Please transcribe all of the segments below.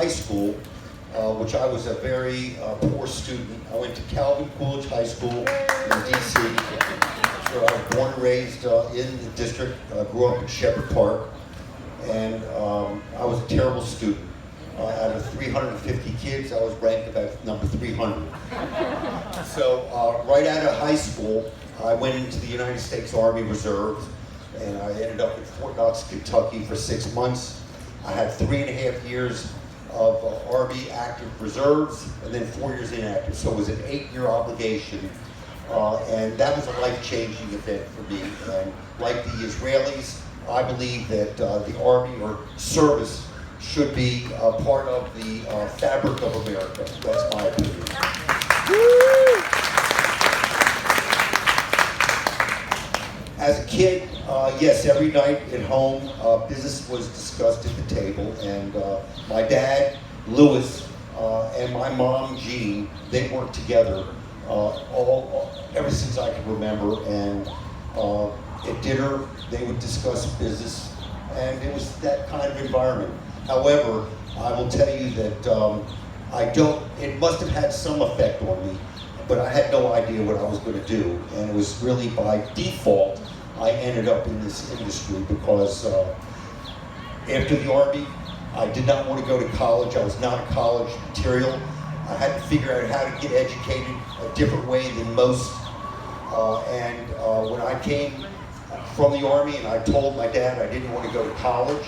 high school, which I was a very poor student. I went to Calvin Coolidge High School in D.C. where I was born and raised in the district. Grew up in Shepherd Park, and I was a terrible student. Out of 350 kids, I was ranked about number 300. So right out of high school, I went into the United States Army Reserve, and I ended up in Fort Knox, Kentucky for 6 months. I had 3.5 years of Army active reserves, and then 4 years inactive. So it was an 8-year obligation, and that was a life-changing event for me. And like the Israelis, I believe that the Army or service should be part of the fabric of America. That's my opinion. As a kid, yes, every night at home, business was discussed at the table, and my dad, Louis, and my mom, Jean, they worked together ever since I can remember, and at dinner, they would discuss business, and it was that kind of environment. However, I will tell you that it must have had some effect on me, but I had no idea what I was going to do, and it was really by default I ended up in this industry because after the Army, I did not want to go to college. I was not a college material. I had to figure out how to get educated a different way than most, and when I came from the Army and I told my dad I didn't want to go to college,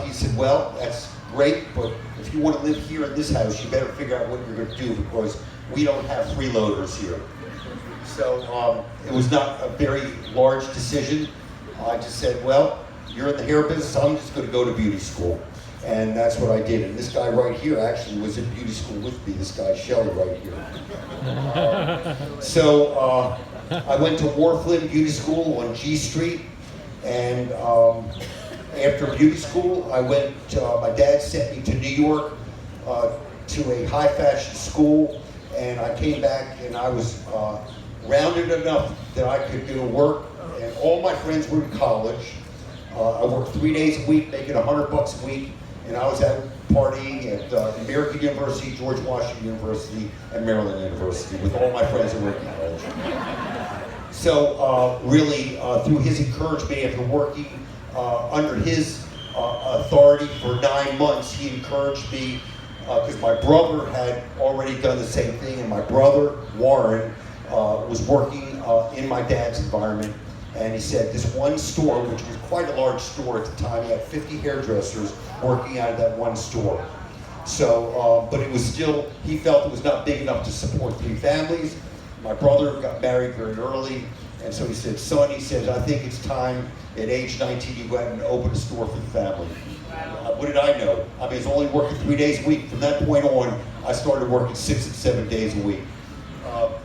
he said, well, that's great, but if you want to live here in this house, you better figure out what you're going to do because we don't have freeloaders here. So it was not a very large decision. I just said, well, you're in the hair business, I'm just going to go to beauty school. And that's what I did. And this guy right here actually was in beauty school with me, this guy Shelley right here. So I went to Wharflin Beauty School on G Street, and after beauty school, I went, my dad sent me to New York to a high fashion school, and I came back and I was rounded enough that I could do work, and all my friends were in college. I worked 3 days a week, making $100 a week, and I was out partying at American University, George Washington University, and Maryland University with all my friends that were in college. So really, through his encouragement after working under his authority for 9 months, he encouraged me, because my brother had already done the same thing, and my brother, Warren, was working in my dad's environment, and he said this one store, which was quite a large store at the time, he had 50 hairdressers working out of that one store. So, but it was still, he felt it was not big enough to support 3 families. My brother got married very early, and so he said, son, he says, I think it's time at age 19 you go out and open a store for the family. What did I know? I mean, I was only working 3 days a week. From that point on, I started working 6 and 7 days a week.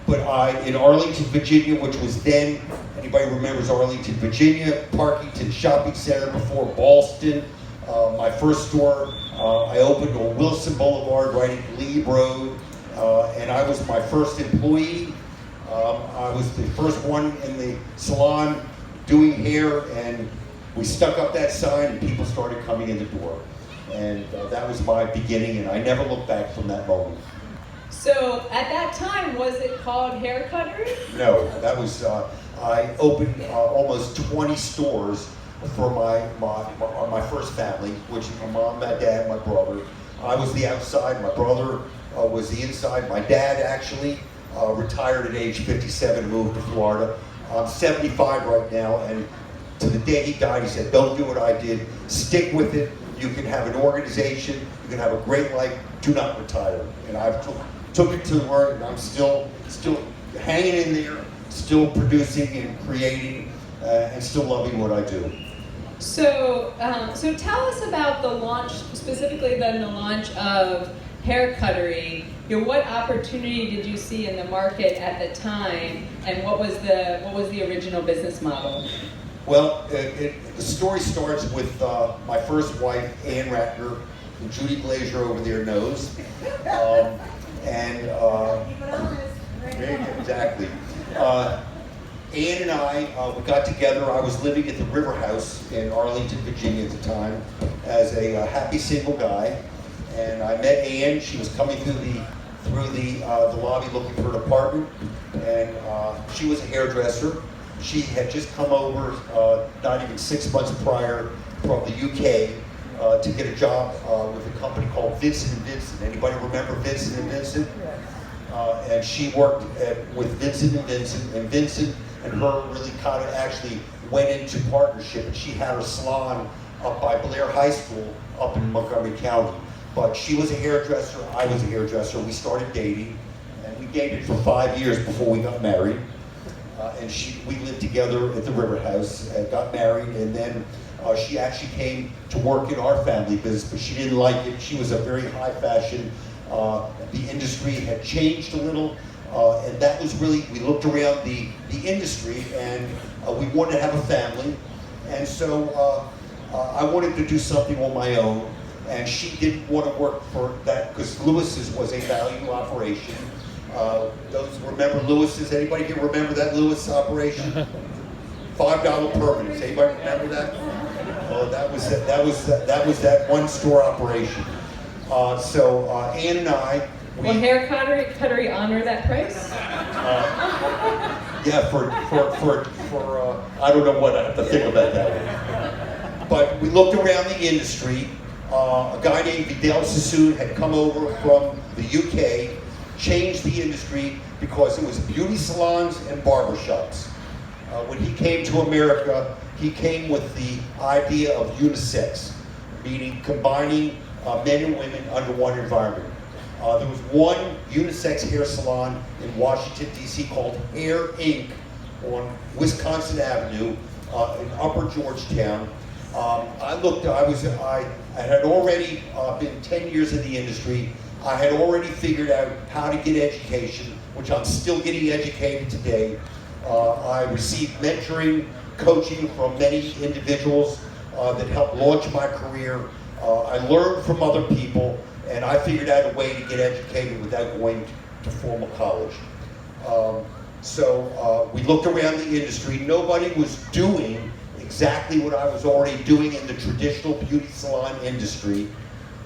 But in Arlington, Virginia, which was then, anybody remembers Arlington, Virginia, Parkington Shopping Center before Ballston. My first store I opened on Wilson Boulevard right at Glebe Road, and I was my first employee. I was the first one in the salon doing hair, and we stuck up that sign and people started coming in the door. And that was my beginning, and I never looked back from that moment. So at that time, was it called Hair Cuttery? No, that was, I opened almost 20 stores for my first family, which is my mom, my dad, my brother. I was the outside, my brother was the inside. My dad actually retired at age 57, moved to Florida. I'm 75 right now, and to the day he died, he said, don't do what I did, stick with it. You can have an organization, you can have a great life, do not retire. And I've took it to the word, and I'm still hanging in there, still producing and creating, and still loving what I do. So tell us about the launch, specifically then the launch of Hair Cuttery. What opportunity did you see in the market at the time, and what was the original business model? Well, the story starts with my first wife, Ann Ratner, who Judy Glazier over there knows. Exactly. Ann and I, we got together. I was living at the River House in Arlington, Virginia at the time as a happy single guy. and I met Ann. She was coming through the lobby looking for an apartment, and she was a hairdresser. She had just come over, not even 6 months prior, from the UK to get a job with a company called Vincent & Vincent. Anybody remember Vincent & Vincent? And she worked with Vincent & Vincent, and Vincent and her really kind of actually went into partnership, and she had her salon up by Blair High School up in Montgomery County. But she was a hairdresser, I was a hairdresser. We started dating, and we dated for 5 years before we got married. And we lived together at the River House and got married, and then she actually came to work in our family business, but she didn't like it. She was a very high fashion. The industry had changed a little, and that was really, we looked around the industry, and we wanted to have a family. And so I wanted to do something on my own, and she didn't want to work for that, because Lewis's was a value operation. Those remember Lewis's? Anybody here remember that Lewis operation? $5 permanents. Anybody remember that? Oh, that was that one store operation. So Ann and I. Will Hair Cuttery honor that price? Yeah, for I don't know what I have to think about that one. But we looked around the industry. A guy named Vidal Sassoon had come over from the UK, changed the industry because it was beauty salons and barbershops. When he came to America, he came with the idea of unisex, meaning combining men and women under one environment. There was one unisex hair salon in Washington, D.C. called Hair Inc. on Wisconsin Avenue in Upper Georgetown. I had already been 10 years in the industry. I had already figured out how to get education, which I'm still getting educated today. I received mentoring, coaching from many individuals that helped launch my career. I learned from other people, and I figured out a way to get educated without going to formal college. So we looked around the industry. Nobody was doing exactly what I was already doing in the traditional beauty salon industry.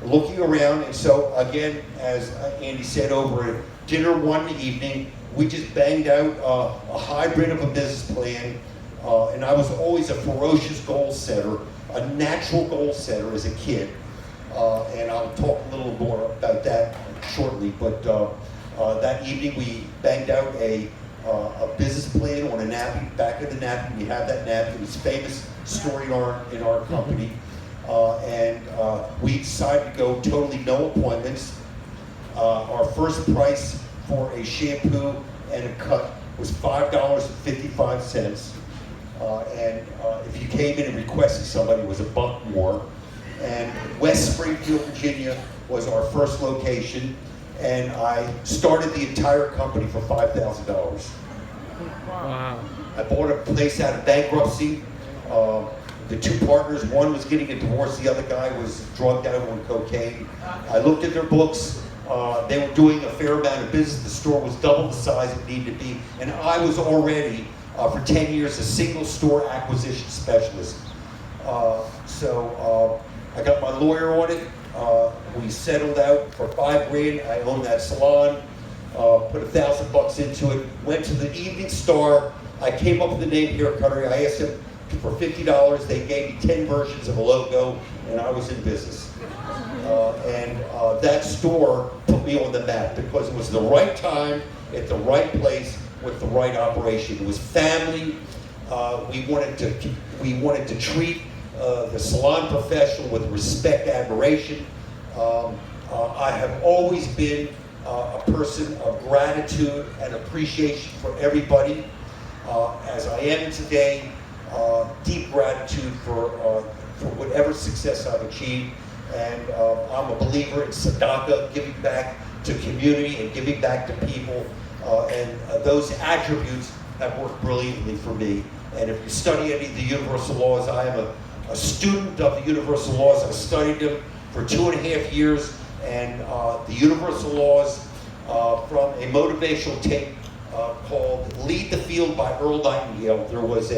Looking around, and so again, as Andy said, over at dinner one evening, we just banged out a hybrid of a business plan, and I was always a ferocious goal setter, a natural goal setter as a kid, and I'll talk a little more about that shortly, but that evening we banged out a business plan on a napkin, back of the napkin. We have that napkin. It's a famous story in our company. And we decided to go totally no appointments. Our first price for a shampoo and a cut was $5.55. And if you came in and requested somebody, it was $1 more. And West Springfield, Virginia was our first location. And I started the entire company for $5,000. Wow. I bought a place out of bankruptcy. The two partners, one was getting a divorce, the other guy was drugged out on cocaine. I looked at their books. They were doing a fair amount of business. The store was double the size it needed to be. And I was already, for 10 years, a single store acquisition specialist. So I got my lawyer on it. We settled out for $5,000. I owned that salon. Put $1,000 into it. Went to the Evening Star. I came up with the name Hair Cuttery. I asked them for $50. They gave me 10 versions of a logo, and I was in business. And that store put me on the map because it was the right time, at the right place, with the right operation. It was family. We wanted to treat the salon professional with respect, admiration. I have always been a person of gratitude and appreciation for everybody, as I am today. Deep gratitude for whatever success I've achieved, and I'm a believer in tzedakah, giving back to community and giving back to people, and those attributes have worked brilliantly for me. And if you study any of the universal laws, I am a student of the universal laws. I studied them for 2.5 years, and the universal laws from a motivational tape called Lead the Field by Earl Nightingale. There was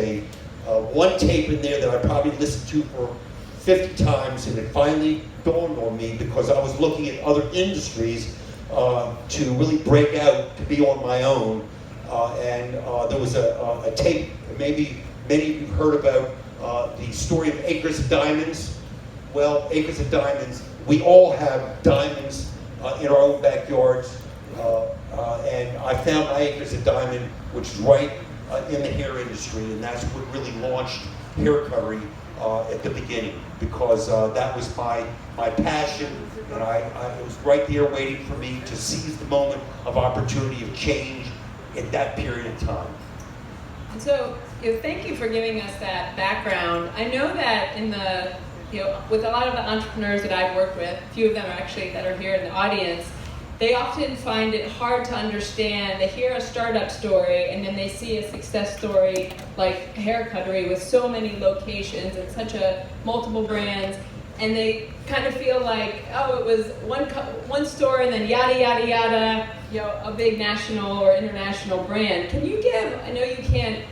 one tape in there that I probably listened to for 50 times, and it finally dawned on me because I was looking at other industries to really break out, to be on my own. And there was a tape, maybe many of you heard about the story of Acres of Diamonds. Well, Acres of Diamonds, we all have diamonds in our own backyards. And I found my Acres of Diamond, which is right in the hair industry, and that's what really launched hair cuttery at the beginning, because that was my passion, and it was right there waiting for me to seize the moment of opportunity of change in that period of time. And so, thank you for giving us that background. I know that in the, with a lot of the entrepreneurs that I've worked with, a few of them are actually that are here in the audience, they often find it hard to understand. They hear a startup story and then they see a success story like Hair Cuttery with so many locations and such a multiple brands, and they kind of feel like, oh, it was one store and then yada yada yada, a big national or international brand. Can you give? I know you can't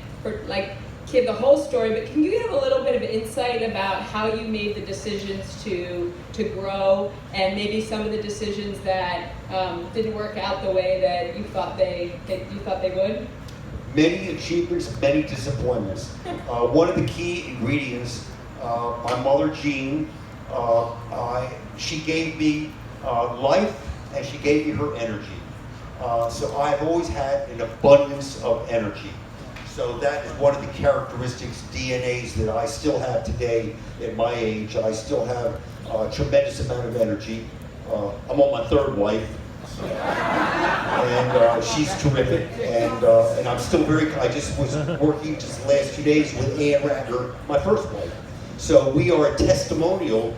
give the whole story, but can you give a little bit of insight about how you made the decisions to grow, and maybe some of the decisions that didn't work out the way that you thought they would? Many achievements, many disappointments. One of the key ingredients, my mother Jean, she gave me life, and she gave me her energy. So I've always had an abundance of energy. So that is one of the characteristics, DNAs, that I still have today at my age. I still have a tremendous amount of energy. I'm on my third wife, and she's terrific. And I'm still I just was working just the last 2 days with Ratner, my first wife. So we are a testimonial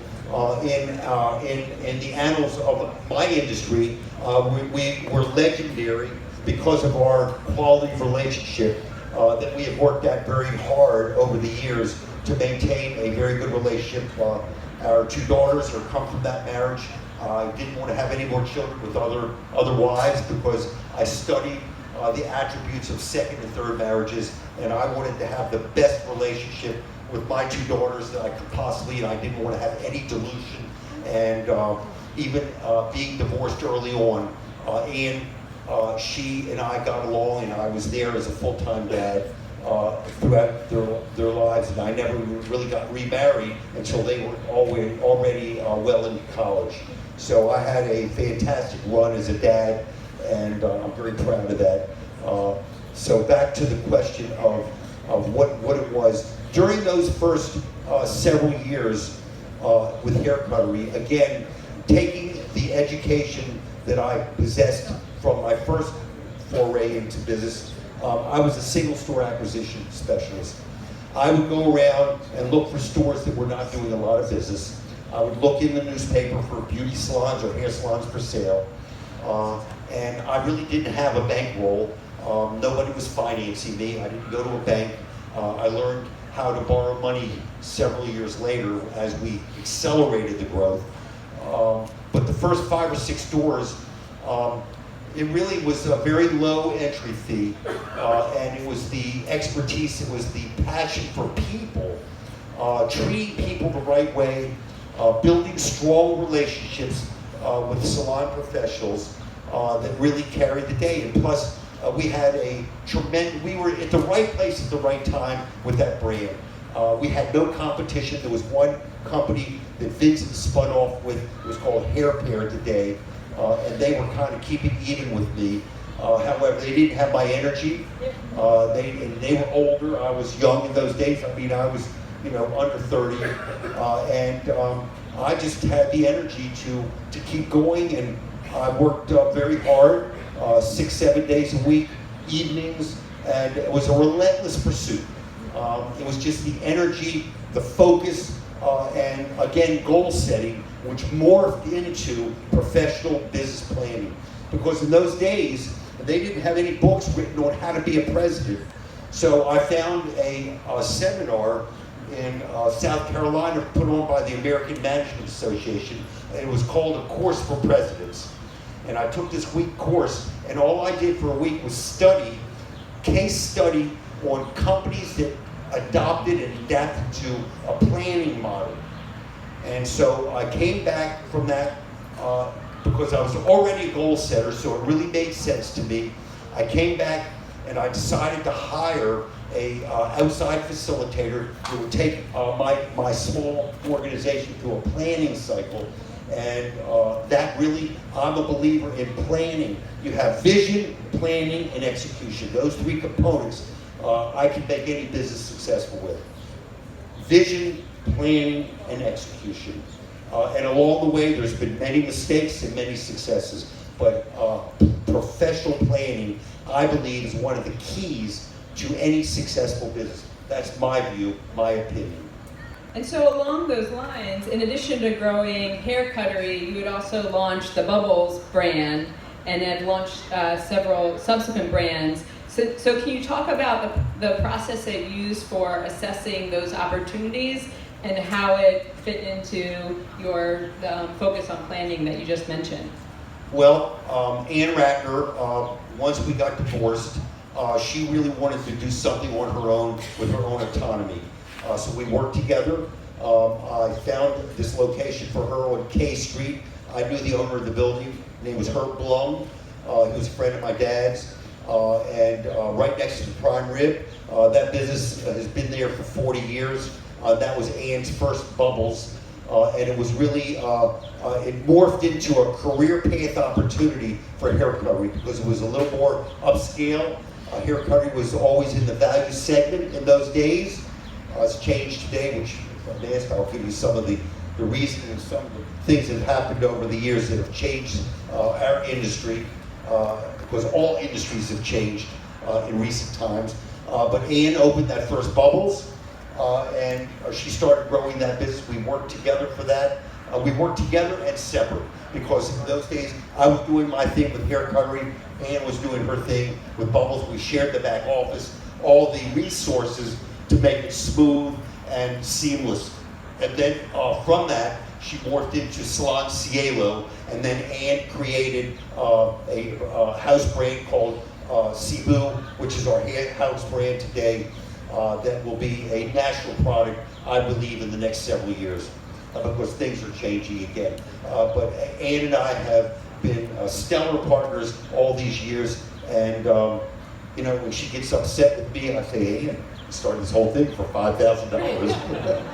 in the annals of my industry. We're legendary because of our quality of relationship. That we have worked at very hard over the years to maintain a very good relationship. Our two daughters are come from that marriage. I didn't want to have any more children with other wives because I studied the attributes of second and third marriages, and I wanted to have the best relationship with my two daughters that I could possibly, and I didn't want to have any delusion. And even being divorced early on, she and I got along, and I was there as a full-time dad throughout their lives, and I never really got remarried until they were already well into college. So I had a fantastic run as a dad, and I'm very proud of that. So back to the question of what it was. During those first several years with Hair Cuttery, again, taking the education that I possessed from my first foray into business, I was a single store acquisition specialist. I would go around and look for stores that were not doing a lot of business. I would look in the newspaper for beauty salons or hair salons for sale. And I really didn't have a bankroll. Nobody was financing me. I didn't go to a bank. I learned how to borrow money several years later as we accelerated the growth. But the first 5 or 6 stores, it really was a very low entry fee, and it was the expertise, it was the passion for people, treating people the right way, building strong relationships with salon professionals that really carried the day. And plus, we were at the right place at the right time with that brand. We had no competition. There was one company that Vincent spun off with. It was called Hair Pair today, and they were kind of keeping even with me. However, they didn't have my energy. They were older. I was young in those days. I mean, I was, under 30, and I just had the energy to keep going, and I worked very hard, 6-7 days a week, evenings, and it was a relentless pursuit. It was just the energy, the focus, and again, goal setting, which morphed into professional business planning. Because in those days, they didn't have any books written on how to be a president. So I found a seminar in South Carolina put on by the American Management Association, and it was called A Course for Presidents. And I took this week course, and all I did for a week was case study on companies that adopted and adapted to a planning model. And so I came back from that because I was already a goal setter, so it really made sense to me. I came back and I decided to hire a outside facilitator who would take my small organization through a planning cycle. And that really, I'm a believer in planning. You have vision, planning, and execution. Those three components I can make any business successful with. Vision, planning, and execution. And along the way, there's been many mistakes and many successes. But professional planning, I believe, is one of the keys to any successful business. That's my view, my opinion. And so along those lines, in addition to growing Hair Cuttery, you had also launched the Bubbles brand and have launched several subsequent brands. So can you talk about the process that you use for assessing those opportunities and how it fit into your focus on planning that you just mentioned? Well, Ann Ratner, once we got divorced, she really wanted to do something on her own with her own autonomy. So we worked together. I found this location for her on K Street. I knew the owner of the building. His name was Herb Blum. He was a friend of my dad's. And right next to the Prime Rib. That business has been there for 40 years. That was Ann's first Bubbles. And it was really, it morphed into a career path opportunity for Hair Cuttery because it was a little more upscale. Hair Cuttery was always in the value segment in those days. It's changed today, which if I'm asked, I'll give you some of the reasons and some of the things that have happened over the years that have changed our industry, because all industries have changed in recent times. But Ann opened that first Bubbles, and she started growing that business. We worked together for that. We worked together and separate, because in those days I was doing my thing with Hair Cuttery, Ann was doing her thing with Bubbles. We shared the back office, all the resources to make it smooth and seamless. And then from that, she morphed into Salon Cielo, and then Ann created a house brand called Cebu, which is our house brand today, that will be a national product, I believe, in the next several years, because things are changing again. But Ann and I have been stellar partners all these years, and you know, when she gets upset with me, I say, hey, Ann, started this whole thing for $5,000.